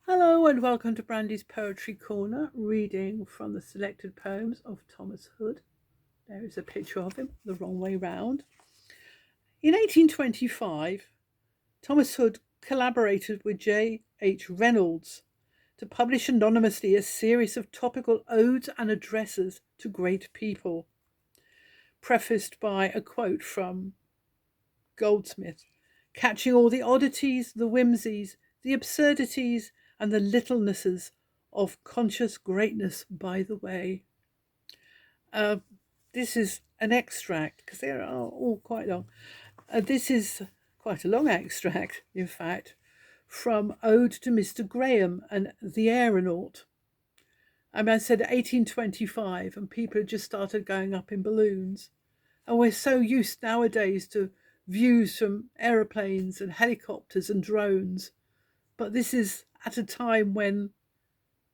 Hello and welcome to Brandy's Poetry Corner, reading from the selected poems of Thomas Hood. There is a picture of him the wrong way round. In 1825, Thomas Hood collaborated with J. H. Reynolds to publish anonymously a series of topical odes and addresses to great people, prefaced by a quote from Goldsmith, catching all the oddities, the whimsies, the absurdities, and the littlenesses of conscious greatness by the way. Uh, this is an extract, because they are all quite long. This is quite a long extract, in fact, from Ode to Mr. Graham and the Aeronaut. I said 1825, and people had just started going up in balloons. And we're so used nowadays to views from aeroplanes and helicopters and drones. But this is at a time when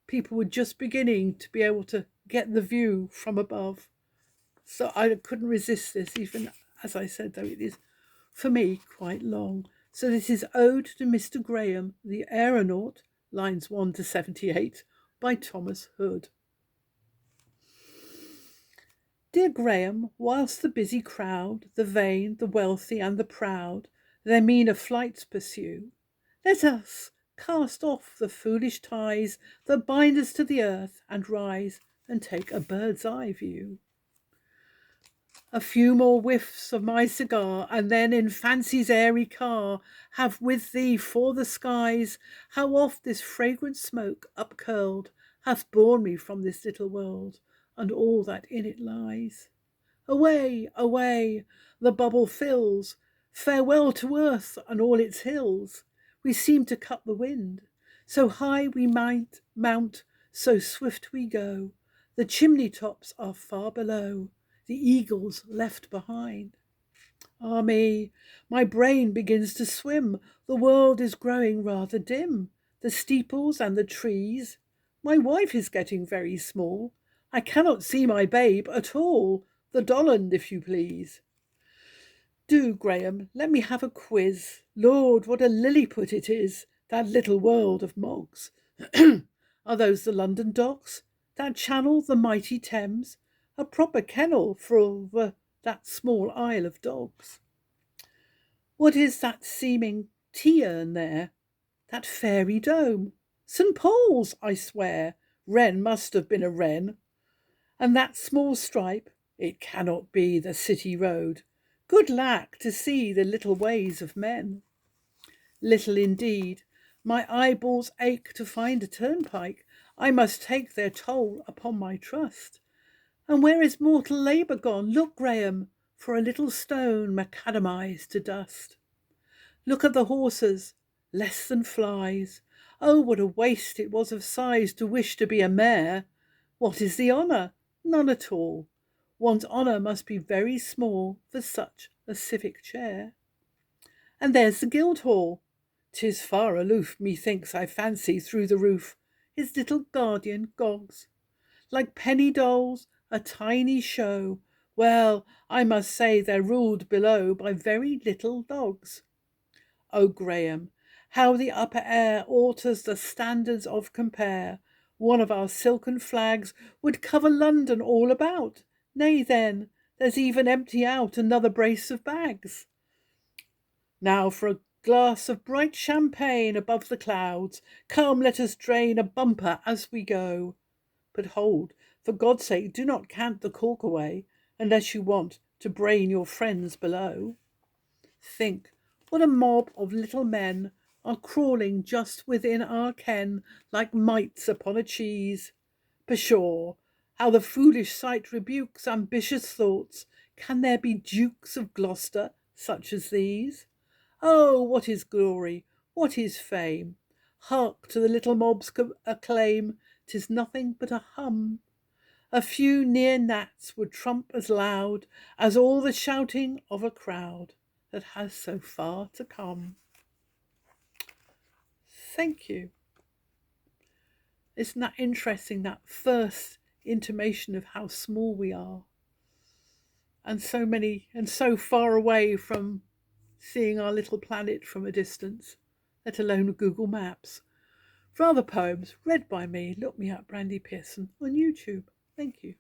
people were just beginning to be able to get the view from above. So I couldn't resist this, even as I said, though it is, for me, quite long. So this is Ode to Mr. Graham, the Aeronaut, lines 1 to 78, by Thomas Hood. Dear Graham, whilst the busy crowd, the vain, the wealthy, and the proud, their meaner flights pursue, let us cast off the foolish ties that bind us to the earth, and rise and take a bird's eye view. A few more whiffs of my cigar, and then in fancy's airy car have with thee for the skies, how oft this fragrant smoke upcurled hath borne me from this little world, and all that in it lies. Away, away, the bubble fills, farewell to earth and all its hills. We seem to cut the wind, so high we might mount, so swift we go. The chimney tops are far below, the eagles left behind. Ah me, my brain begins to swim, the world is growing rather dim, the steeples and the trees. My wife is getting very small, I cannot see my babe at all, the Dolland, if you please. Do, Graham, let me have a quiz. Lord, what a lilliput it is, that little world of Moggs. Are those the London docks? That channel, the mighty Thames? A proper kennel for that small Isle of Dogs. What is that seeming tea-urn there? That fairy dome? St. Paul's, I swear. Wren must have been a wren. And that small stripe? It cannot be the city road. Good lack to see the little ways of men. Little indeed. My eyeballs ache to find a turnpike. I must take their toll upon my trust. And where is mortal labour gone? Look, Graham, for a little stone macadamised to dust. Look at the horses, less than flies. Oh, what a waste it was of size to wish to be a mayor. What is the honour? None at all. One's honour must be very small for such a civic chair. And there's the Guildhall. 'Tis far aloof, methinks I fancy through the roof his little guardian Goggs. Like penny dolls, a tiny show. Well, I must say they're ruled below by very little dogs. Oh, Graham, how the upper air alters the standards of compare. One of our silken flags would cover London all about. Nay, then, there's even empty out another brace of bags. Now for a glass of bright champagne above the clouds. Come, let us drain a bumper as we go. But hold, for God's sake, do not cant the cork away, unless you want to brain your friends below. Think what a mob of little men are crawling just within our ken like mites upon a cheese. Pshaw, how the foolish sight rebukes ambitious thoughts. Can there be dukes of Gloucester such as these? Oh, what is glory? What is fame? Hark to the little mob's acclaim. 'Tis nothing but a hum. A few near gnats would trump as loud as all the shouting of a crowd that has so far to come. Thank you. Isn't that interesting, that first intimation of how small we are? And so many and so far away from seeing our little planet from a distance, let alone Google Maps. For other poems read by me, look me up Brandy Pearson on YouTube. Thank you.